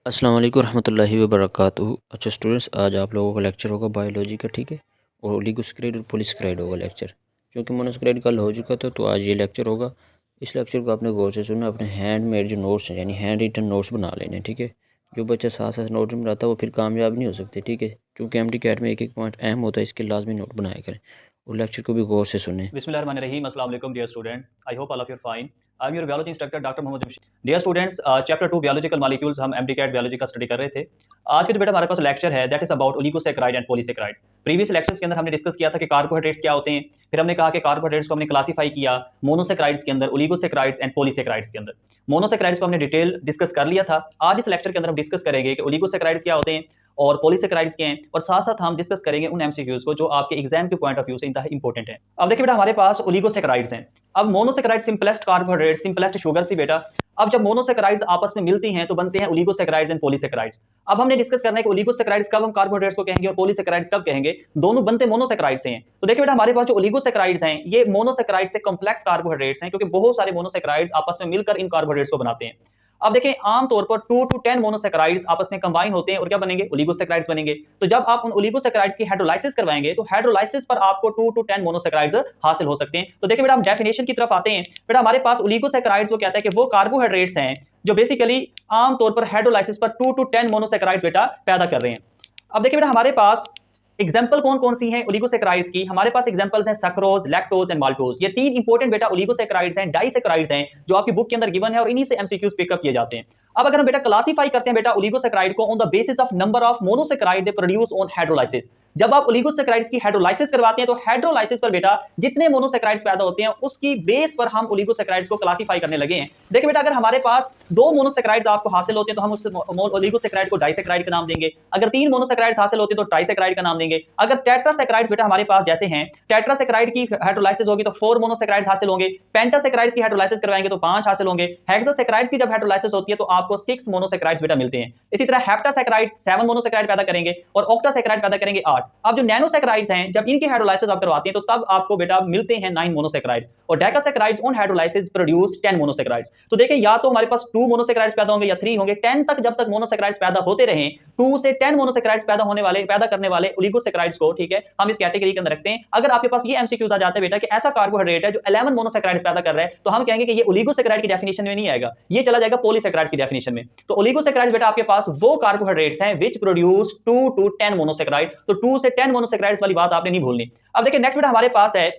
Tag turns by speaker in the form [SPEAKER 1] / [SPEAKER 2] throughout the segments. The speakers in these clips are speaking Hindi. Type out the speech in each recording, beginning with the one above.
[SPEAKER 1] अस्सलाम वालेकुम रहमतुल्लाहि व बरकातुहू। अच्छा स्टूडेंट्स, आज आप लोगों का लेक्चर होगा बायोलॉजी का, ठीक है। और ओलिगोस्क्राइड और पॉलीसेकेराइड होगा लेक्चर। क्योंकि मोनोसेकेराइड कल हो चुका था, तो आज ये लेक्चर होगा। इस लेक्चर को आपने गौर से सुनना, अपने हैंड मेड जो नोट्स हैं यानी हैंड रिटन नोट्स बना लेने, ठीक है। जो बच्चा साथ साथ नोट में बनाता है वो फिर कामयाब नहीं हो सकते, ठीक है। क्योंकि एमडी कैट में एक एक पॉइंट अहम होता है, इसके लाजमी नोट बनाया करें और लेक्चर को भी गौर से सुने।
[SPEAKER 2] Bismillahirrahmanirrahim. Assalamu alaikum, dear students. I hope all of you are fine. I'm your biology instructor, Dr. Mohammad Jamshid. Dear students, chapter 2 biological molecules हम MDCAT biology का स्टडी कर रहे थे। आज के जो बेटा हमारे पास लेक्चर है that is about oligosaccharide and polysaccharide. Previous lectures के अंदर हमने डिस्कस किया था कि कार्बोहाइड्रेट्स क्या होते हैं, फिर हमने कहा कि कार्बोहाइड्रेट्स को हमने क्लासीफाई किया मोनोसैकेराइड्स के अंदर, ओलिगोसैकेराइड्स एंड पॉलीसैकेराइड्स के अंदर। मोनोसैकेराइड्स को हमने डिटेल डिस्कस कर लिया था। आज इस लेक्चर के अंदर हम डिस्कस करेंगे कि ओलिगोसैकेराइड्स क्या होते हैं और पॉलीसैकेराइड्स क्या हैं, और साथ साथ हम डिस्कस करेंगे उन एमसीक्यूज को जो आपके एग्जाम के पॉइंट ऑफ व्यू से इंतहा इंपॉर्टेंट है। अब देखिए बेटा, हमारे पास ओलिगोसैकेराइड्स हैं। अब monosaccharide simplest carbohydrate, simplest sugar see बेटा। अब जब मोनोसैकेराइड्स आपस में मिलती हैं तो बनते हैं ओलिगोसैकेराइड्स एंड पॉलीसैकेराइड्स। अब हमने डिस्कस करना है कि ओलिगोसैकेराइड्स कब हम कार्बोहाइड्रेट्स को कहेंगे और पॉलीसैकेराइड्स कब कहेंगे। दोनों बनते मोनोसैकेराइड से हैं। तो देखिए बेटा, हमारे पास जो ओलिगोसैकेराइड्स हैं ये मोनोसैकेराइड से कॉम्प्लेक्स कार्बोहाइड्रेट्स हैं, क्योंकि बहुत सारे मोनोसैकेराइड्स आपस में मिलकर इन कार्बोहाइड्रेट्स को बनाते हैं। अब देखें, आमतौर पर 2 to 10 मोनोसैकेराइड्स आपस में कंबाइन होते हैं और क्या बनेंगे, ओलिगोसैकेराइड्स बनेंगे। तो जब आप उन ओलिगोसैकेराइड्स की हाइड्रोलाइसिस करवाएंगे तो हाइड्रोलाइसिस पर आपको 2 to 10 मोनोसैकेराइड्स हासिल हो सकते हैं। तो देखिए बेटा, हम डेफिनेशन की तरफ आते हैं। बेटा हमारे पास ओलिगोसैकेराइड्स वो कहता है कि वो कार्बोहाइड्रेट्स हैं जो बेसिकली आमतौर पर हाइड्रोलाइसिस पर 2 to 10 मोनोसैकेराइड्स बेटा पैदा कर रहे हैं। अब देखिए बेटा, हमारे पास एग्जाम्पल कौन कौन सी हैं ओलिगोसैकेराइड्स की। हमारे पास एग्जांपल्स हैं सक्रोज, लैक्टोज एंड माल्टोज। ये तीन इंपॉर्टेंट बेटा ओलिगोसैकेराइड्स हैं, डाइसैकेराइड्स हैं, जो आपकी बुक के अंदर गिवन है और इन्हीं से एमसीक्यूज पिकअप किए जाते हैं। अब अगर हम बेटा क्लासीफाई करते हैं बेटा ओलिगोसैकेराइड को on the basis of number of monosaccharide they produce on hydrolysis. जब आप ओलिगोसैकेराइड्स की हाइड्रोलाइसिस करवाते हैं तो हाइड्रोलाइसिस पर बेटा जितने मोनोसैकेराइड्स पैदा होते हैं उसकी बेस पर हम ओलिगोसैकेराइड्स को क्लासीफाई करने लगे हैं। देखिए बेटा, अगर हमारे पास 2 मोनोसैकेराइड्स आपको हासिल होते हैं तो हम उस ओलिगोसैकेराइड को डाइसैकेराइड का नाम देंगे। अगर 3 मोनोसैकेराइड्स हासिल होते हैं तो ट्राइसैकेराइड का नाम देंगे। अगर टेट्रासैकेराइड्स बेटा हमारे पास जैसे हैं, टेट्रासैकेराइड की हाइड्रोलाइसिस होगी तो 4 मोनोसैकेराइड्स हासिल होंगे। पेंटासैकेराइड्स की हाइड्रोलाइसिस करवाएंगे तो 5 हासिल होंगे। हेक्सासैकेराइड्स की जब हाइड्रोलाइसिस होती है तो आपको 6 मोनोसैकेराइड्स बेटा मिलते हैं। इसी तरह हेप्टासैकेराइड 7 मोनोसैकेराइड पैदा करेंगे और ऑक्टासैकेराइड पैदा करेंगे 8। अब जो नैनोसैकेराइड्स हैं जब इनकी हाइड्रोलाइसिस आप करवाते हैं तो तब आपको बेटा मिलते हैं 9 मोनोसैकेराइड्स, और डेकासैकेराइड्स ऑन हाइड्रोलाइसिस प्रोड्यूस 10 मोनोसैकेराइड्स। तो देखिए, या तो हमारे पास 2 मोनोसैकेराइड्स पैदा होंगे या 3 होंगे। 10 तक जब तक मोनोसैकेराइड्स पैदा होते रहें, 2 से 10 मोनोसैकेराइड्स पैदा करने वाले ओलिगोसैकेराइड्स को, ठीक है, हम इस कैटेगरी के अंदर रखते हैं। अगर आपके पास ये एमसीक्यूज आ जाते हैं बेटा कि ऐसा कार्बोहाइड्रेट है जो 11 मोनोसैकेराइड्स पैदा कर रहा है, तो हम कहेंगे कि ये ओलिगोसैकेराइड की डेफिनेशन में नहीं आएगा, ये चला जाएगा पॉलीसैकेराइड्स की डेफिनेशन में। तो ओलिगोसैकेराइड्स बेटा आपके पास वो कार्बोहाइड्रेट्स हैं व्हिच प्रोड्यूस 2 to 10 मोनोसैकेराइड। तो 2 से 10 मोनोसैकेराइड्स वाली बात आपने नहीं भूलनी। अब देखिए नेक्स्ट बेटा हमारे पास है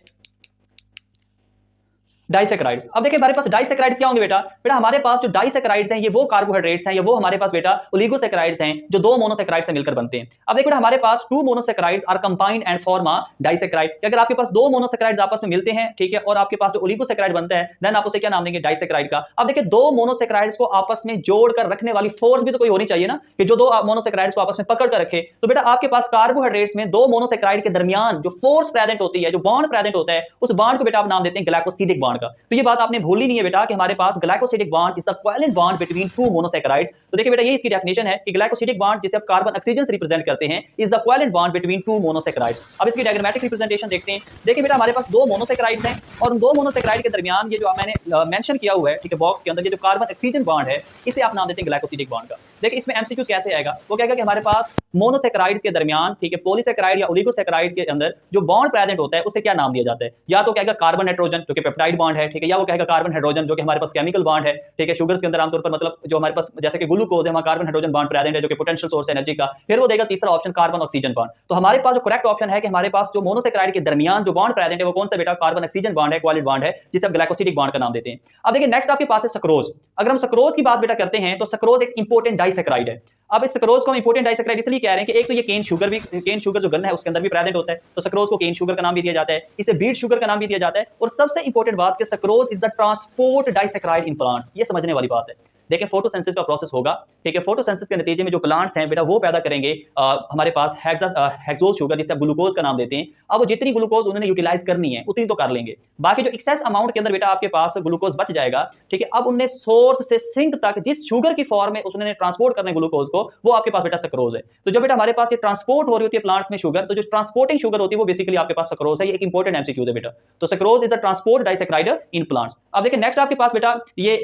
[SPEAKER 2] डाइसैकेराइड्स। अब देखिए हमारे पास डाइसैकेराइड्स क्या होंगे बेटा। बेटा हमारे पास जो डाइसैकेराइड्स हैं ये वो कार्बोहाइड्रेट्स हैं, ये वो हमारे पास बेटा ओलिगोसैकेराइड्स हैं जो 2 मोनोसैकेराइड से मिलकर बनते हैं। अब देखिए बेटा, हमारे पास 2 monosaccharides are combined and form a disaccharide. अगर आपके पास 2 मोनोसैकेराइड्स आपस में मिलते हैं, ठीक है, और आपके पास जो ओलिगोसैकेराइड बनता है, देन आप उसे क्या नाम देंगे, डाइसैकेराइड का। अब देखिए 2 मोनोसैकेराइड्स को आपस में जोड़कर रखने वाली फोर्स भी तो कोई होनी चाहिए ना, कि जो 2 मोनोसैकेराइड्स को आपस में पकड़ कर रखे। तो बेटा आपके पास कार्बोहाइड्रेट्स में 2 मोनोसैकेराइड के दरमियान जो फोर्स प्रेजेंट होती है, जो बॉन्ड प्रेजेंट होता है, उस बॉन्ड को बेटा आप नाम देते हैं ग्लाइकोसिडिक बॉन्ड का। तो ये बात आपने भूलनी नहीं है बेटा कि हमारे पास glycosidic bond is the covalent bond between 2 monosaccharides. तो देखिए बेटा, ये इसकी डेफिनेशन है कि ग्लाइकोसिडिक बॉन्ड जिसे आप कार्बन ऑक्सीजन से रिप्रेजेंट करते हैं is the covalent bond between 2 monosaccharides. अब इसकी डायग्रामेटिक रिप्रेजेंटेशन देखते हैं। देखिए बेटा, हमारे पास 2 मोनोसैकेराइड्स हैं और उन 2 मोनोसैकेराइड के दरमियान ये जो मैंने मेंशन किया हुआ है, ठीक है, बॉक्स के अंदर, ये जो कार्बन ऑक्सीजन बॉन्ड है इसे आप नाम देते हैं ग्लाइकोसिडिक बॉन्ड का। देखिए इसमें एमसीक्यू कैसे आएगा, वो कहेगा कि हमारे पास मोनोसैकेराइड्स के दरमियान, ठीक है, पॉलीसैकेराइड या ओलिगोसैकेराइड के अंदर जो बॉन्ड प्रेजेंट होता है उसे क्या नाम दिया जाता है। या तो कहेगा कार्बन नाइट्रोजन जो कि पेप्टाइड बॉन्ड है, ठीक है, या वो कहेगा कार्बन हाइड्रोजन जो कि हमारे पास केमिकल बॉन्ड है, ठीक है। शुगर्स के अंदर आमतौर पर मतलब जो हमारे पास जैसे कि ग्लूकोज है वहां कार्बन हाइड्रोजन बॉन्ड प्रेजेंट है जो कि पोटेंशियल सोर्स है एनर्जी का। फिर वो देगा तीसरा ऑप्शन कार्बन ऑक्सीजन बॉन्ड। तो हमारे पास जो करेक्ट ऑप्शन है कि हमारे पास जो मोनोसैकेराइड के दरमियान जो बॉन्ड प्रेजेंट है वो कौन सा बेटा, कार्बन ऑक्सीजन बॉन्ड है, कोवैलेंट बॉन्ड है, जिसे आप ग्लाइकोसिडिक बॉन्ड का नाम देते हैं। अब देखिए नेक्स्ट आपके पास है सक्रोज। अगर हम सक्रोज की बात बेटा करते हैं तो सक्रोज एक इंपॉर्टेंट डाइसैकेराइड है। अब इस सक्रोज को हम इंपॉर्टेंट डाइसैकेराइड इसलिए कह रहे हैं कि एक तो ये केन शुगर जो गन है उसके अंदर भी प्रेजेंट होता है, तो सक्रोज को केन शुगर का नाम भी दिया जाता है, इसे बीट शुगर का नाम भी दिया जाता है। और सबसे इंपॉर्टेंट बात कि sucrose is the transport disaccharide in plants. ये समझने वाली बात है। देखिए फोटोसिंथेसिस का प्रोसेस होगा, ठीक है, फोटोसिंथेसिस के नतीजे में जो प्लांट्स हैं बेटा वो पैदा करेंगे हमारे पास हेक्सोज शुगर जिसे आप ग्लूकोज का नाम देते हैं। अब वो जितनी ग्लूकोज उन्होंने यूटिलाइज करनी है उतनी तो कर लेंगे, बाकी जो एक्सेस अमाउंट के अंदर बेटा आपके पास ग्लूकोज बच जाएगा, ठीक है। अब उन्हें सोर्स से सिंक तक जिस शुगर की फॉर्म में उन्होंने ट्रांसपोर्ट करने ग्लूकोज को, वो आपके पास बेटा सक्रोज है। तो जब बेटा हमारे पास ये ट्रांसपोर्ट हो रही होती है प्लांट्स में शुगर, तो जो ट्रांसपोर्टिंग शुगर होती है वो बेसिकली आपके पास सक्रोज है। ये एक इंपॉर्टेंट एमसीक्यू है बेटा। तो sucrose is a transport disaccharide in plants. अब देखिए नेक्स्ट आपके पास बेटा ये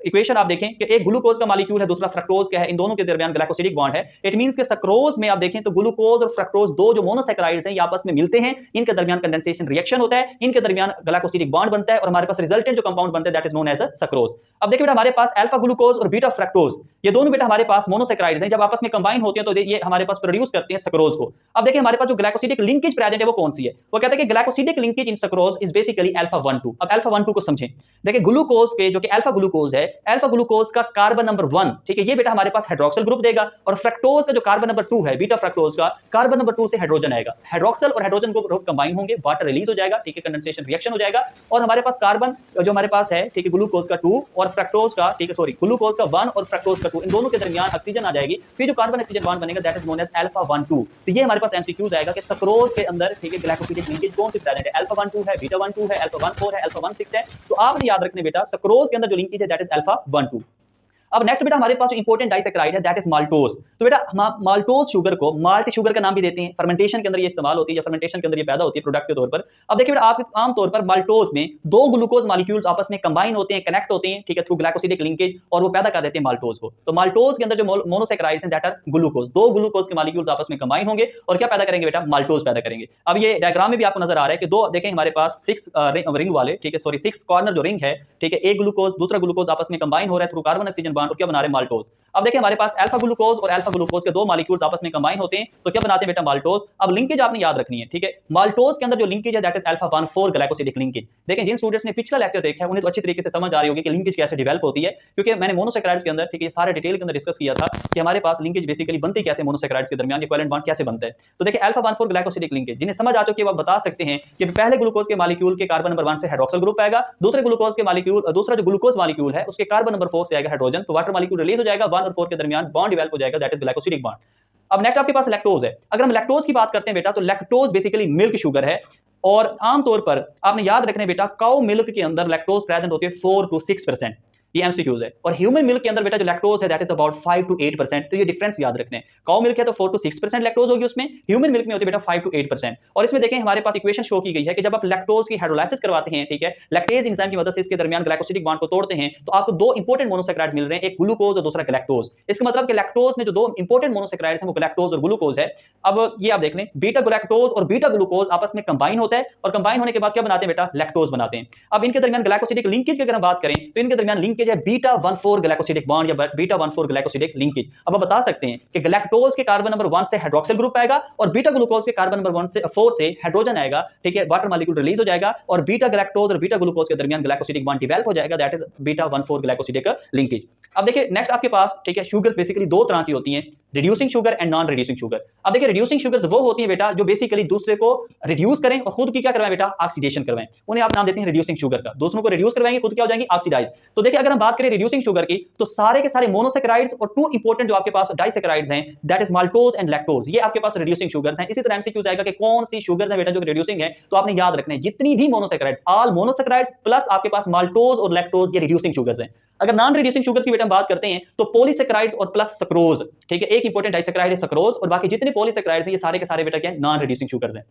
[SPEAKER 2] इक्वेशन आप देखें कि एक ग्लूकोज का मॉलिक्यूल है, दूसरा फ्रक्टोज का है, इन दोनों के दरमियान ग्लाइकोसिडिक बॉन्ड है। इट मींस कि सक्रोज में आप देखें तो ग्लूकोज और फ्रक्टोज दो जो मोनोसैकेराइड्स हैं ये आपस में मिलते हैं, इनके दरमियान कंडेंसेशन रिएक्शन होता है, इनके दरमियान ग्लाइकोसिडिक बॉन्ड बनता है और हमारे पास रिजल्टेंट जो कंपाउंड बनता है that is known as sucrose. अब देखिए बेटा हमारे पास अल्फा ग्लूकोज और बीटा फ्रक्टोज ये दोनों बेटा हमारे पास मोनोसैकेराइड्स हैं, जब आपस में कंबाइन होते हैं तो ये हमारे पास प्रोड्यूस करते हैं सक्रोज को। अब देखिए हमारे पास जो ग्लाइकोसिडिक लिंकेज प्रेजेंट है वो कौन सी है, वो कहता है कि glycosidic linkage in sucrose is basically alpha 1 2। अब अल्फा 1 2 को समझें। देखिए ग्लूकोज के जो कि अल्फा ग्लूकोज है, अल्फा ग्लूकोज का कार्बन नंबर 1 ठीक है ये बेटा हमारे पास हाइड्रोक्सिल ग्रुप देगा, और फ्रक्टोज का जो कार्बन नंबर 2 है बीटा फ्रक्टोज का कार्बन नंबर 2 से हाइड्रोजन आएगा, हाइड्रोक्सिल और हाइड्रोजन ग्रुप कंबाइन होंगे, वाटर रिलीज हो जाएगा ठीक है, कंडेंसेशन रिएक्शन हो जाएगा, और हमारे पास कार्बन जो हमारे पास है ठीक है ग्लूकोज का 2 और फ्रक्टोज का ठीक है सॉरी ग्लूकोज का 1 और फ्रक्टोज का 2 इन दोनों के दरमियान ऑक्सीजन आ जाएगी, फिर जो कार्बन ऑक्सीजन बॉन्ड बनेगा that is known as alpha 1 2। तो ये हमारे पास एमसीक्यूज आएगा कि सक्रोज के अंदर ठीक है ग्लाइकोसिडिक लिंकेज कौन सी प्रेजेंट है, अल्फा 1 2 है, बीटा 1 2 है, अल्फा 1 4 है, अल्फा 1 6 है। तो आपने याद रखने बेटा सक्रोज के अंदर जो लिंकेज है दैट इज अल्फा 1 2। अब नेक्स्ट बेटा हमारे पास जो इंपॉर्टेंट डाइसैकेराइड है दैट इज माल्टोज। तो बेटा माल्टोज शुगर को माल्ट शुगर का नाम भी देते हैं, फर्मेंटेशन के अंदर ये इस्तेमाल होती है या फर्मेंटेशन के अंदर ये पैदा होती है प्रोडक्ट के तौर पर। अब देखिए बेटा आप आम तौर पर माल्टोज में दो ग्लूकोज मॉलिक्यूल्स आपस में कंबाइन होते हैं, कनेक्ट होते हैं ठीक है थ्रू ग्लाइकोसिडिक लिंकेज, और वो पैदा कर देते हैं माल्टोज को। तो माल्टोज के अंदर जो मोनोसैकेराइड्स हैं दैट आर ग्लूकोज, दो ग्लूकोज के मॉलिक्यूल्स आपस में कंबाइन होंगे और क्या पैदा करेंगे बेटा, माल्टोज पैदा करेंगे। अब ये डायग्राम में भी आपको नजर आ रहा है कि दो देखें हमारे पास 6 रिंग वाले ठीक है सॉरी 6 कॉर्नर जो रिंग है ठीक है, एक ग्लूकोज दूसरा ग्लूकोज आपस में कंबाइन हो रहा है थ्रू कार्बन ऑक्सीजन बॉन्ड और क्या बना रहे हैं माल्टोज। अब देखिए हमारे पास अल्फा ग्लूकोज और अल्फा ग्लूकोज के दो मॉलिक्यूल्स आपस में कंबाइन होते हैं तो क्या बनाते हैं बेटा माल्टोज। अब लिंकेज आपने याद रखनी है ठीक है, माल्टोज के अंदर जो लिंकेज है that is alpha 1 4 glycosidic linkage. देखें जिन स्टूडेंट्स ने पिछला लेक्चर देखा है उन्हें तो अच्छी तरीके से समझ आ रही होगी कि लिंकेज कैसे डेवलप होती है, क्योंकि मैंने मोनोसैकेराइड्स के अंदर ठीक है सारे डिटेल के अंदर डिस्कस किया था कि हमारे पास लिंकेज बेसिकली बनती कैसे, मोनोसैकेराइड्स के दरमियान कोवेलेंट बॉन्ड कैसे बनता है। तो देखिए अल्फा 1 4 ग्लाइकोसिडिक लिंकेज जिन्हें समझ आ चुकी है वो बता सकते हैं कि पहले ग्लूकोज के मॉलिक्यूल के कार्बन नंबर 1 से हाइड्रोक्सिल ग्रुप आएगा, दूसरे ग्लूकोज के मॉलिक्यूल दूसरा जो ग्लूकोज मॉलिक्यूल है उसके कार्बन नंबर 4 से आएगा हाइड्रोजन, तो वाटर मॉलिक्यूल रिलीज हो जाएगा 1 और 4 के दरमियान बॉन्ड डेवलप हो जाएगा दैट इज ग्लाइकोसिडिक बॉन्ड। अब नेक्स्ट आपके पास लैक्टोज है। अगर हम लैक्टोज की बात करते हैं बेटा तो लैक्टोज बेसिकली मिल्क शुगर है, और आमतौर पर आपने याद रखना है बेटा काउ मिल्क के अंदर लैक्टोज प्रेजेंट होती है 4 to 6%, ये एमसीक्यूज है, और ह्यूमन मिल्क के अंदर बेटा जो लैक्टोज है दैट इज अबाउट 5 to 8%। तो ये डिफरेंस याद रखने हैं, काउ मिल्क है तो 4 to 6% लैक्टोज होगी उसमें, ह्यूमन मिल्क में होती है बेटा 5 to 8%। और इसमें देखें हमारे पास इक्वेशन शो की गई है कि जब आप लैक्टोज की हाइड्रोलाइसिस करवाते हैं ठीक है, लैक्टेज एंजाइम की मदद से इसके दरमियान ग्लाइकोसिडिक बॉन्ड को तोड़ते हैं तो आपको दो इंपॉर्टेंट मोनोसैकेराइड्स मिल रहे हैं, एक ग्लूकोज और दूसरा गैलेक्टोज। इसका मतलब कि लैक्टोज में जो दो इंपॉर्टेंट मोनोसैकेराइड्स हैं वो गैलेक्टोज और ग्लूकोज है। अब ये आप देख लें बीटा गैलेक्टोज और बीटा ग्लूकोज आपस में कंबाइन होता है, और कंबाइन होने के बाद क्या बनाते हैं बेटा, लैक्टोज बनाते हैं। अब इनके दरमियान ग्लाइकोसिडिक लिंकेज की अगर हम बात करें तो इनके दरमियान लिंकेज है बीटा 1 4 ग्लाइकोसिडिक बॉन्ड या बीटा 1 4 ग्लाइकोसिडिक लिंकेज। अब आप बता सकते हैं कि गैलेक्टोज के कार्बन नंबर 1 से हाइड्रोक्सिल ग्रुप आएगा और बीटा ग्लूकोज के कार्बन नंबर 1 से 4 से हाइड्रोजन आएगा ठीक है, वाटर मॉलिक्यूल रिलीज हो जाएगा और बीटा गैलेक्टोज और बीटा ग्लूकोज के दरमियान ग्लाइकोसिडिक बॉन्ड डेवलप हो जाएगा that is beta 1 4 glycosidic linkage. अब देखिए नेक्स्ट आपके पास ठीक है शुगर बेसिकली दो तरह की होती हैं, reducing sugar and non reducing sugar. अब देखिए रिड्यूसिंग शुगर्स वो होती हैं बेटा जो बेसिकली दूसरे को रिड्यूस करें और खुद की क्या करवाएं बेटा, ऑक्सीडेशन करवाएं, उन्हें आप नाम देते हैं रिड्यूसिंग शुगर का। दूसरों को रिड्यूस करवाएंगे खुद क्या हो जाएंगे, ऑक्सीडाइज। तो देखिए अगर हम बात करें रिड्यूसिंग शुगर की तो सारे के सारे मोनोसैकेराइड्स और टू इंपॉर्टेंट जो आपके पास डाइसैकेराइड्स हैं that is maltose and lactose, ये आपके पास रिड्यूसिंग शुगर्स हैं। इसी तरह एमसीक्यू आएगा कि कौन सी शुगर्स हैं बेटा जो रिड्यूसिंग है, तो आपने याद रखना है जितनी भी मोनोसैकेराइड्स ऑल मोनोसैकेराइड्स प्लस आपके पास माल्टोज और लैक्टोज ये रिड्यूसिंग शुगर्स हैं। अगर नॉन रिड्यूसिंग शुगर्स की बेटा हम बात करते हैं तो पॉलीसैकेराइड्स और प्लस सक्रोज ठीक है, एक इंपॉर्टेंट डाइसैकेराइड है सक्रोज, और बाकी जितने पॉलीसैकेराइड्स हैं ये सारे के सारे बेटा क्या है, नॉन रिड्यूसिंग शुगर्स हैं।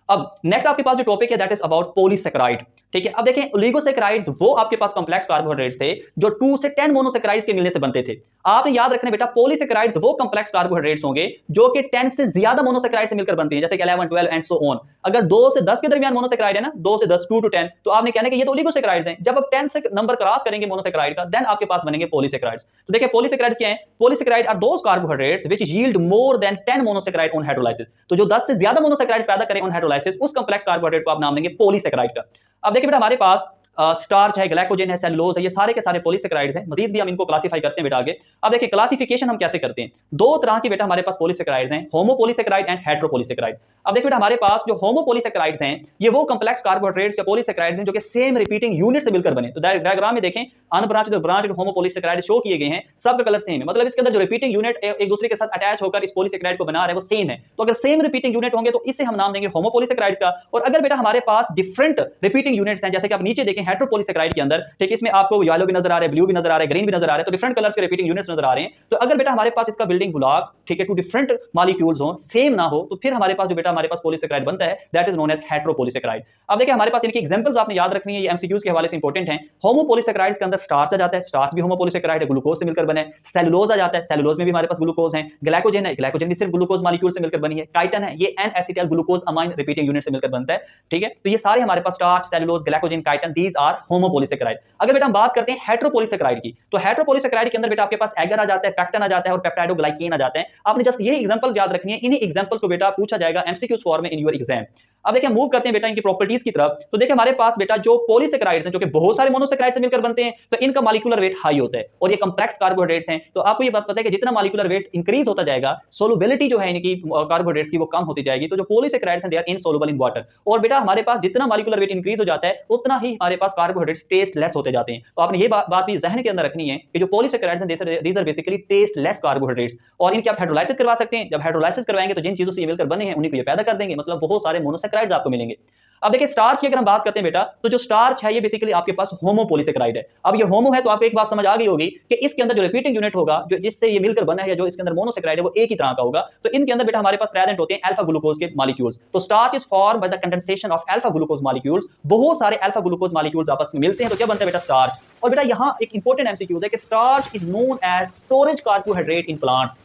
[SPEAKER 2] अब नेक्स्ट आपके पास जो टॉपिक है दैट इज अबाउट पॉलीसैकेराइड ठीक है। अब देखें ओलिगोसैकेराइड्स वो आपके पास कॉम्प्लेक्स कार्बोहाइड्रेट्स थे जो 2 से 10 मोनोसैकेराइड्स के मिलने से बनते थे। आपने याद रखना बेटा पॉलीसैकेराइड्स वो कॉम्प्लेक्स कार्बोहाइड्रेट्स होंगे जो कि 10 से ज्यादा मोनोसैकेराइड से मिलकर बनते हैं, जैसे कि 11 12 एंड सो ऑन। अगर 2 से 10 के दरमियान मोनोसैकेराइड है ना, 2 से 10 2 to 10, तो आपने कहना है कि ये तो ओलिगोसैकेराइड्स हैं। जब आप 10 से नंबर क्रॉस करेंगे मोनोसैकेराइड का देन आपके पास बनेंगे पॉलीसैकेराइड्स। तो देखिए पॉलीसैकेराइड्स क्या हैं, polysaccharide are those carbohydrates which yield more than 10 monosaccharide on hydrolysis. तो जो 10 से ज्यादा मोनोसैकेराइड्स पैदा करें ऑन हाइड्रोलाइसिस उस कॉम्प्लेक्स कार्बोहाइड्रेट को आप नाम देंगे पॉलीसैकेराइड का। अब देखिए बेटा हमारे पास स्टार्च है, ग्लाइकोजन है, सेलुलोज है, ये सारे के सारे पॉलीसैकेराइड्स हैं। मजीद भी हम इनको क्लासिफाई करते हैं बेटा आगे। अब देखिए क्लासिफिकेशन हम कैसे करते हैं, दो तरह की बेटा हमारे पास पॉलीसैकेराइड्स हैं, होमोपॉलीसैकेराइड एंड हेटेरोपॉलीसैकेराइड। अब देखिए बेटा हमारे पास जो होमोपॉलीसैकेराइड्स हैं ये वो कॉम्प्लेक्स कार्बोहाइड्रेट्स या पॉलीसैकेराइड्स हैं जो कि सेम रिपीटिंग यूनिट से मिलकर बने। तो डायग्राम में देखें अनब्रांच्ड और ब्रांच्ड होमोपॉलीसैकेराइड शो किए गए हैं, सबका कलर सेम है, मतलब इसके अंदर जो रिपीटिंग यूनिट एक दूसरे के साथ अटैच होकर इस पॉलीसैकेराइड को बना रहे हैं वो सेम है। तो अगर सेम रिपीटिंग यूनिट होंगे तो इसे हम नाम देंगे होमोपॉलीसैकेराइड्स का। और अगर बेटा हमारे पास डिफरेंट रिपीटिंग यूनिट्स हैं, जैसे कि आप नीचे देखें हैं हेटेरोपॉलीसेकेराइड के अंदर, ठीक है, इसमें आपको येलो भी नजर आ रहा है, ब्लू भी नजर आ रहा है, ग्रीन भी नजर आ रहा है, तो डिफरेंट कलर्स के रिपीटिंग यूनिट्स नजर आ रहे हैं। तो अगर बेटा हमारे पास इसका बिल्डिंग ब्लॉक, ठीक है, टू डिफरेंट मॉलिक्यूल्स हो, सेम ना हो, तो फिर हमारे पास जो बेटा हमारे पास पॉलीसेकेराइड बनता है, दैट इज नोन एज हेटेरोपॉलीसेकेराइड। अब देखिए हमारे पास इनकी एग्जांपल्स आपने याद रखनी है, ये एमसीक्यूज के हवाले से इंपॉर्टेंट हैं। होमोपॉलीसेकेराइड्स के अंदर स्टार्च आ जाता है, स्टार्च भी होमोपॉलीसेकेराइड है, ग्लूकोज से मिलकर बना है। सेलुलोज आ जाता है, सेलुलोज में भी हमारे पास ग्लूकोज है। ग्लाइकोजन है, ग्लाइकोजन भी सिर्फ ग्लूकोज मॉलिक्यूल से मिलकर बनी है। काइटन है, ये N acetyl glucosamine repeating unit से मिलकर बनता है, ठीक है। तो ये सारे हमारे पास starch, cellulose, glycogen, chitin, these are homopolysaccharide. अगर बेटा हम बात करते हैं हेटेरोपॉलीसेकेराइड की, तो हेटेरोपॉलीसेकेराइड के अंदर बेटा आपके पास एगर आ जाता है, पेक्टिन आ जाता है और पेप्टाइडोग्लाइकेन आ जाता है। आपने जस्ट ये एग्जांपल्स याद रखनी है, इन्हीं एग्जांपल्स को बेटा पूछा जाएगा एमसीक्यूज फॉर्म में इन योर एग्जाम। अब देखिए मूव करते हैं बेटा इनकी प्रॉपर्टीज की तरफ। तो देखिए हमारे पास बेटा जो पॉलीसेकेराइड्स हैं, जो कि बहुत सारे मोनोसेकेराइड से मिलकर बनते हैं, तो इनका मॉलिक्यूलर वेट हाई होता है और ये कॉम्प्लेक्स कार्बोहाइड्रेट्स हैं। तो आपको ये बात पता है कि जितना मॉलिक्यूलर वेट इंक्रीज होता जाएगा, सोलुबिलिटी जो है इनकी कार्बोहाइड्रेट्स की वो कम होती जाएगी। तो जो पॉलीसेकेराइड्स हैं दे आर इनसोलुबल इन वाटर। और बेटा हमारे पास जितना मॉलिक्यूलर वेट इंक्रीज हो जाता है, उतना ही हमारे पास कार्बोहाइड्रेट्स टेस्ट लेस होते जाते हैं। तो आपने ये बात भी जहन के अंदर रखनी है कि जो पॉलीसेकेराइड्स हैं these are basically tasteless carbohydrates, और इनके आप हाइड्रोलाइसिस करवा सकते हैं। जब हाइड्रोलाइसिस करवाएंगे तो जिन चीजों से ये मिलकर बने हैं उन्हीं को ये पैदा कर देंगे, मतलब बहुत सारे मोनोसेकेराइड्स आपको मिलेंगे। अब देखिए स्टार्च की अगर हम बात करते हैं बेटा, तो जो स्टार्च है ये बेसिकली आपके पास होमोपॉलीसेकेराइड है। अब ये होमो है तो आपको एक बात समझ आ गई होगी कि इसके अंदर जो रिपीटिंग यूनिट होगा, जो जिससे ये मिलकर बना है, या जो इसके अंदर मोनोसेकेराइड है, वो एक ही तरह का होगा। तो इनके अंदर बेटा हमारे पास प्रेजेंट होते हैं अल्फा ग्लूकोज के मॉलिक्यूल्स। तो starch is formed by the condensation of alpha glucose molecules. बहुत सारे अल्फा ग्लूकोज मॉलिक्यूल्स आपस में मिलते हैं, तो क्या बनता है बेटा स्टार्च। और बेटा यहां एक इंपॉर्टेंट एमसीक्यूज है कि starch is known as storage carbohydrate in plants.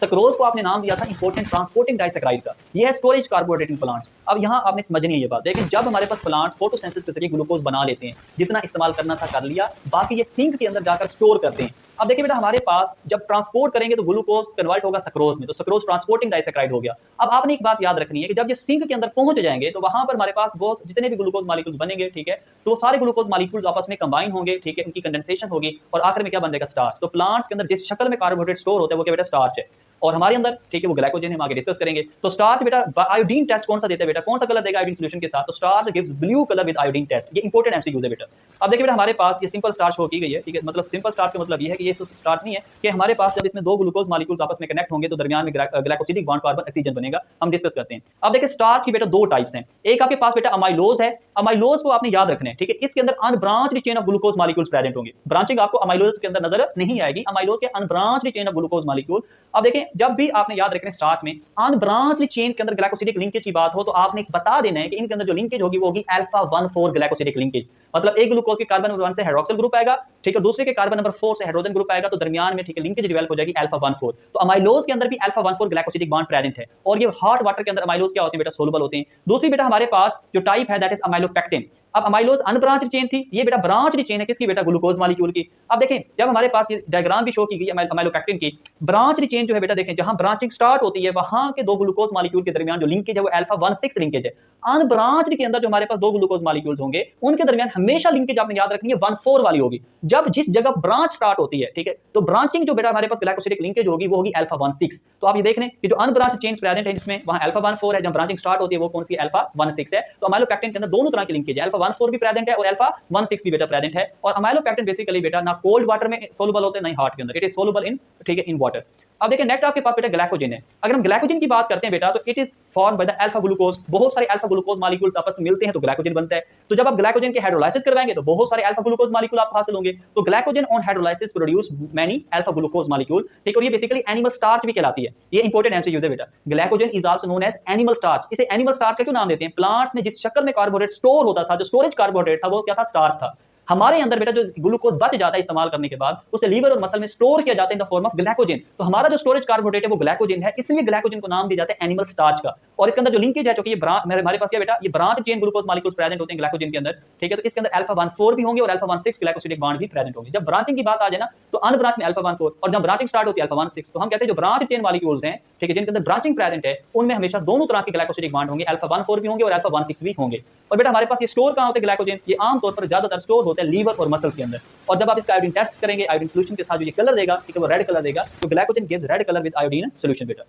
[SPEAKER 2] Sucrose को आपने नाम दिया था इंपॉर्टेंट ट्रांसपोर्टिंग डाइसेकेराइड का, ये है स्टोरेज कार्बोहाइड्रेट इन प्लांट्स। अब यहाँ आपने समझनी है ये बात, लेकिन जब हमारे पास प्लांट्स फोटोसिंथेसिस के जरिए ग्लूकोज बना लेते हैं, जितना इस्तेमाल करना था कर लिया, बाकी ये सिंक के अंदर जाकर स्टोर करते हैं। अब देखिए बेटा हमारे पास जब ट्रांसपोर्ट करेंगे तो ग्लूकोज कन्वर्ट होगा सक्रोज में, तो सक्रोज ट्रांसपोर्टिंग डाइसेकेराइड हो गया। अब आपने एक बात याद रखनी है कि जब ये सिंक के अंदर पहुंच जाएंगे तो वहां पर हमारे पास बहुत जितने भी ग्लूकोज मॉलिक्यूल्स बनेंगे, ठीक है, तो सारे ग्लूकोज मॉलिक्यूल्स आपस में कंबाइन होंगे, ठीक है, उनकी कंडेंसेशन होगी और आखिर में क्या बन जाएगा स्टार्च। तो प्लांट्स के अंदर जिस शक्ल में कार्बोहाइड्रेट स्टोर होता है वो क्या बेटा स्टार्च है, और हमारे अंदर ठीक है वो ग्लाइकोजन हम आगे डिस्कस करेंगे। तो स्टार्च बेटा आयोडीन टेस्ट कौन सा देता है बेटा, कौन सा कलर देगा आयोडीन सॉल्यूशन के साथ, तो starch gives blue colour with iodine test. ये इंपॉर्टेंट एमसीक्यूज है बेटा। अब देखिए बेटा हमारे पास ये सिंपल स्टार्च हो की गई है, ठीक है, मतलब सिंपल स्टार्च का मतलब ये है कि ये स्टार्च नहीं है कि हमारे पास जब इसमें दो ग्लूकोज मॉलिक्यूल्स आपस में कनेक्ट होंगे तो दरमियान में ग्लाइकोसिडिक बॉन्ड कार्बन ऑक्सीजन बनेगा, हम डिस्कस करते हैं। अब देखिए स्टार्च की बेटा दो टाइप्स हैं, एक आपके पास बेटा अमाइलोज है। अमाइलोज को आपने याद रखना है, ठीक है, इसके अंदर unbranched chain of glucose molecules present होंगे। ब्रांचिंग आपको अमाइलोज के अंदर नजर नहीं आएगी, अमाइलोज के unbranched chain of glucose molecule. अब देखें जब भी आपने याद रखना स्टार्च में अनब्रांच्ड चेन के अंदर ग्लाइकोसिडिक लिंकेज की बात हो तो आपने बता देना है कि इनके अंदर जो लिंकेज होगी वो होगी अल्फा 1,4 ग्लाइकोसिडिक लिंकेज। मतलब एक ग्लूकोज के कार्बन नंबर 1 से हाइड्रोक्सिल ग्रुप आएगा, ठीक है, दूसरे के कार्बन नंबर 4 से हाइड्रोजन ग्रुप आएगा, तो दरमियान में ठीक है लिंकेज डेवलप हो जाएगी अल्फा 1,4। तो अमाइलोज के अंदर भी अल्फा 1,4 ग्लाइकोसिडिक बॉन्ड प्रेजेंट है, और ये हॉट वाटर के अंदर अमाइलोज क्या होते हैं बेटा सोलुबल होते हैं। दूसरी बेटा हमारे पास जो टाइप है दैट इज अमाइलोपेक्टिन। अब अमाइलोज अनब्रांच्ड चेन थी, ये बेटा ब्रांच्ड चेन है किसकी बेटा ग्लूकोज मॉलिक्यूल की। अब देखें जब हमारे पास ये डायग्राम भी शो की गई अमाइलोपेक्टिन की, ब्रांच्ड चेन जो है बेटा देखें जहां ब्रांचिंग स्टार्ट होती है वहां के दो ग्लूकोज मॉलिक्यूल के दरमियान जो लिंकेज है वो अल्फा 1,6 लिंकेज है। अनब्रांच्ड के अंदर जो हमारे पास दो ग्लूकोज मॉलिक्यूल्स होंगे उनके दरमियान हमेशा लिंकेज आपने याद रखनी है 1,4 वाली होगी। जब जिस जगह ब्रांच स्टार्ट होती है, ठीक है, तो ब्रांचिंग जो बेटा हमारे पास ग्लाइकोसिडिक लिंकेज होगी वो होगी अल्फा 1,6। तो आप ये देख लें कि जो अनब्रांच्ड चेन्स प्रेजेंट है इसमें वहां अल्फा 1,4 है, जब ब्रांचिंग स्टार्ट होती है वो कौन सी अल्फा 1,6 है। तो अमाइलोपेक्टिन के अंदर दोनों तरह की लिंकेज है, अल्फा 1,4 भी प्रेजेंट है और अल्फा 1,6 भी बेटा प्रेजेंट है। और अमाइलोपेक्टिन बेसिकली बेटा ना कोल्ड वाटर में सोलुबल होते हैं ना ही हॉट के अंदर, इट इज सोलुबल इन, ठीक है, इन वाटर। अब देखिए नेक्स्ट आपके पास बेटा ग्लाइकोजन है। अगर हम ग्लाइकोजन की बात करते हैं बेटा तो it is form by the alpha glucose. बहुत सारे अल्फा ग्लूकोज मॉलिक्यूल्स आपस में मिलते हैं तो ग्लाइकोजन बनता है। तो जब आप ग्लाइकोजन के हाइड्रोलाइसिस करवाएंगे तो बहुत सारे अल्फा ग्लूकोज मॉलिक्यूल आपको हासिल होंगे। तो glycogen on hydrolysis produce many alpha glucose molecule, ठीक है, और ये बेसिकली एनिमल स्टार्च भी कहलाती है। ये इंपॉर्टेंट एमसीक्यूज है बेटा। Glycogen is also known as animal starch. इसे एनिमल स्टार्च का क्यों नाम देते हैं, प्लांट्स में जिस शक्ल में कार्बोहाइड्रेट स्टोर होता था, जो स्टोरेज कार्बोहाइड्रेट था वो क्या था, स्टार्च था। हमारे अंदर बेटा जो ग्लूकोज बच जाता है इस्तेमाल करने के बाद उसे लीवर और मसल में स्टोर किया जाता है in the form of glycogen. तो हमारा जो स्टोरेज कार्बोहाइड्रेट है वो ग्लाइकोजन है, इसलिए ग्लाइकोजन को नाम दिया जाता है एनिमल स्टार्च का। और इसके अंदर जो लिंकेज है जो कि ये हमारे पास क्या बेटा ये branch chain glucose molecules present होते हैं ग्लाइकोजन के अंदर, ठीक है, तो इसके अंदर अल्फा 1,4 भी होंगे और अल्फा 1,6 ग्लाइकोसिडिक बॉन्ड भी प्रेजेंट होंगे। जब ब्रांचिंग की बात आ जाए ना तो अनब्रांच में अल्फा 1,4 और जब ब्रांचिंग स्टार्ट होती है अल्फा 1,6, तो हम कहते हैं जो ब्रांच चेन मॉलिक्यूल्स हैं, ठीक है, जिनके अंदर ब्रांचिंग प्रेजेंट है उनमें हमेशा दोनों तरह के ग्लाइकोसिडिक बॉन्ड होंगे, अल्फा 1,4 भी होंगे और अल्फा 1,6 भी होंगे। और बेटा हमारे पास ये स्टोर कहां होते हैं ग्लाइकोजन, ये आमतौर पर ज्यादातर स्टोर होते हैं लीवर और मसल्स के अंदर। और जब आप इसका आयोडीन टेस्ट करेंगे आयोडीन सॉल्यूशन के साथ जो ये कलर देगा, ठीक है, वो रेड कलर देगा, तो glycogen gives red colour with iodine solution बेटा।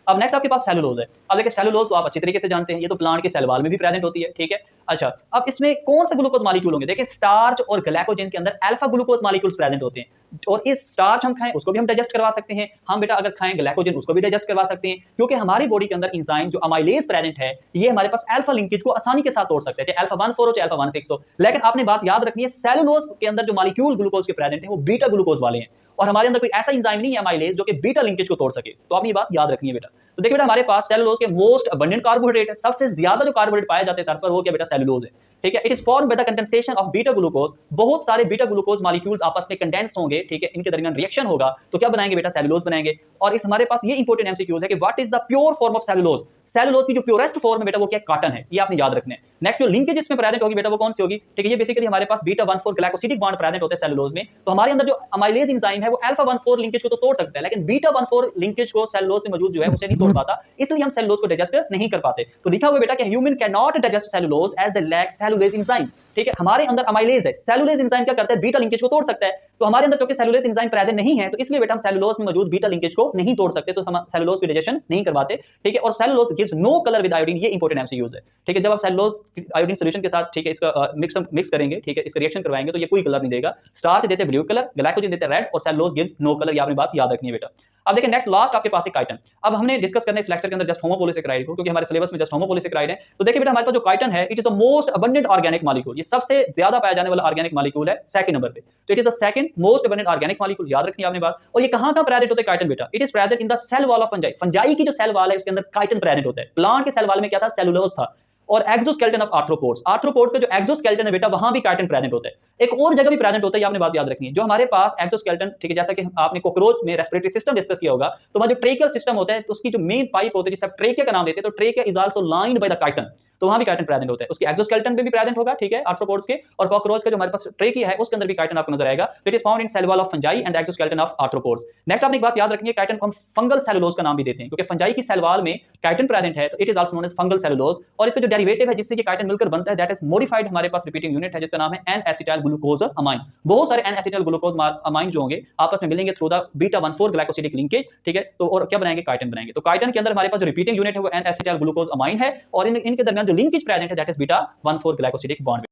[SPEAKER 2] अब नेक्स्ट आपके पास सेलुलोज है। अब देखिए सेलुलोज को आप अच्छी तरीके से जानते हैं, ये तो प्लांट के सेल वॉल में भी प्रेजेंट होती है, ठीक है। अच्छा, अब इसमें कौन से ग्लूकोज मॉलिक्यूल होंगे? देखिए स्टार्च और ग्लाइकोजन के अंदर अल्फा ग्लूकोज मॉलिक्यूल्स प्रेजेंट होते हैं, और इस स्टार्च हम खाएं उसको भी हम डाइजेस्ट करवा सकते हैं, हम बेटा अगर खाएं ग्लाइकोजन उसको भी डाइजेस्ट करवा सकते हैं, क्योंकि हमारी बॉडी के अंदर एंजाइम जो अमाइलेज प्रेजेंट है ये हमारे पास अल्फा लिंकेज को आसानी के साथ तोड़ सकते हैं, चाहे अल्फा 14 हो चाहे अल्फा 16 हो। लेकिन आपने बात याद रखनी है, सेलुलोज के अंदर जो मॉलिक्यूल ग्लूकोज के प्रेजेंट है वो बीटा ग्लूकोज वाले हैं, और हमारे अंदर कोई ऐसा एंजाइम नहीं है अमाइलेज जो कि बीटा लिंकेज को तोड़ सके। तो आपने ये बात याद रखनी है बेटा। तो देखिए बेटा हमारे पास सेलुलोज के मोस्ट अबंडेंट कार्बोहाइड्रेट है, सबसे ज्यादा जो कार्बोहाइड्रेट पाए जाते हैं सर पर वो क्या बेटा सेलुलोज है, ठीक है। It is form by the condensation of beta glucose, बहुत सारे बीटा ग्लूकोज मॉलिक्यूल्स आपस में कंडेंस होंगे, ठीक है, इनके दरमियान रिएक्शन होगा तो क्या बनाएंगे बेटा सेलुलोज बनाएंगे। और इस हमारे पास ये इंपॉर्टेंट एमसीक्यूज है कि what is the pure form of cellulose, cellulose की जो प्योरेस्ट फॉर्म है बेटा वो क्या कॉटन है, ये आपने याद रखना है। नेक्स्ट जो लिंकेज इसमें प्रेजेंट होगी बेटा वो कौन सी होगी, ठीक है, ये बेसिकली हमारे पास बीटा 14 ग्लाइकोसिडिक बॉन्ड प्रेजेंट होते हैं सेलुलोज में, तो हमारे अंदर जो अमाइलेज एंजाइम है वो अल्फा 14 लिंकेज को तो तोड़ सकता है, लेकिन बीटा 14 लिंकेज को सेलुलोज में मौजूद जो है उसे नहीं तोड़ पाता, इसलिए हम सेलुलोज को डाइजेस्ट नहीं कर पाते। तो लिखा हुआ बेटा कि human can not digest cellulose as the lack cellulase enzyme, ठीक है। हमारे अंदर अमाइलेज है, सेलुलेज एंजाइम क्या करता है, बीटा लिंकेज को तोड़ सकता है, तो हमारे अंदर क्योंकि सेलुलेज एंजाइम प्रेजेंट नहीं है तो इसलिए बेटा हम सेलुलोज में मौजूद बीटा लिंकेज को नहीं तोड़ सकते, तो हम सेलुलोज की डाइजेशन नहीं करवाते, ठीक है। और cellulose gives no colour with iodine, ये इंपॉर्टेंट एमसीक्यूज है, ठीक है। जब आप सेलुलोज आयोडीन सॉल्यूशन के साथ, ठीक है, इसका मिक्स करेंगे, ठीक है, इसका रिएक्शन करवाएंगे तो ये कोई कलर नहीं देगा। स्टार्च देते ब्लू कलर, ग्लाइकोजन देते रेड, और सेलुलोज गिव्स नो कलर, ये आपने बात याद रखनी है बेटा। अब देखिए नेक्स्ट लास्ट आपके पास है काइटन। अब हमने डिस्कस करना है इस लेक्चर के अंदर जस्ट होमोपॉलीसेकेराइड को, क्योंकि हमारे सिलेबस में जस्ट होमोपॉलीसेकेराइड है। तो देखिए बेटा हमारे पास जो काइटन है it is the most abundant organic molecule, ये सबसे ज्यादा पाया जाने वाला ऑर्गेनिक मॉलिक्यूल है सेकंड नंबर पे, तो it is the second most abundant organic molecule, याद रखनी है आपने बात। और ये कहां का प्रेजेंट होता है काइटन बेटा, it is present in the cell wall of fungi, fungi की जो सेल वॉल है उसके अंदर काइटन प्रेजेंट होता है। प्लांट के सेल वॉल में क्या था, सेलुलोज था, और एक्सोस्केलेटन ऑफ आर्थ्रोपोड्स, आर्थ्रोपोड्स का जो एक्सोस्केलेटन है बेटा वहां भी काइटन प्रेजेंट होता है। एक और जगह भी प्रेजेंट होता है, ये आपने बात याद रखनी है, जो हमारे पास एक्सोस्केलेटन, ठीक है, जैसा कि आपने कॉकरोच में रेस्पिरेटरी सिस्टम डिस्कस किया होगा, तो वहां जो ट्रेकियल सिस्टम होता है तो उसकी जो मेन पाइप होती है जिसे आप ट्रेकिया का नाम देते हैं, तो trachea is also lined by the chiton, तो वहां भी काइटन प्रेजेंट होता है, उसके एक्सोस्केलेटन पे भी प्रेजेंट होगा, ठीक है, आर्थ्रोपोड्स के, और कॉकरोच का जो हमारे पास ट्रेकिया है उसके अंदर भी काइटन आपको नजर आएगा। तो it is found in cell wall of fungi and exoskeleton of arthropods. Next आपने एक बात याद रखनी है, काइटन को हम फंगल सेलुलोज का नाम भी देते हैं, क्योंकि फंजाई की सेल वॉल में काइटन प्रेजेंट है, तो it is also known as fungal cellulose. और इसका जो डेरिवेटिव है जिससे कि काइटन मिलकर बनता है दैट इज मॉडिफाइड, हमारे पास रिपीटिंग यूनिट है जिसका नाम है एन एसिटाइल ग्लूकोज अमाइन। बहुत सारे एन एसिटाइल ग्लूकोज अमाइन जो होंगे आपस में मिलेंगे through the beta 14 glycosidic linkage, ठीक है। तो और क्या बनाएंगे, काइटन बनाएंगे। तो काइटन के अंदर हमारे पास जो रिपीटिंग यूनिट है वो एन एसिटाइल ग्लूकोज अमाइन है, और इनके दरमियान जो लिंकेज प्रेजेंट है that is beta 14 glycosidic bond.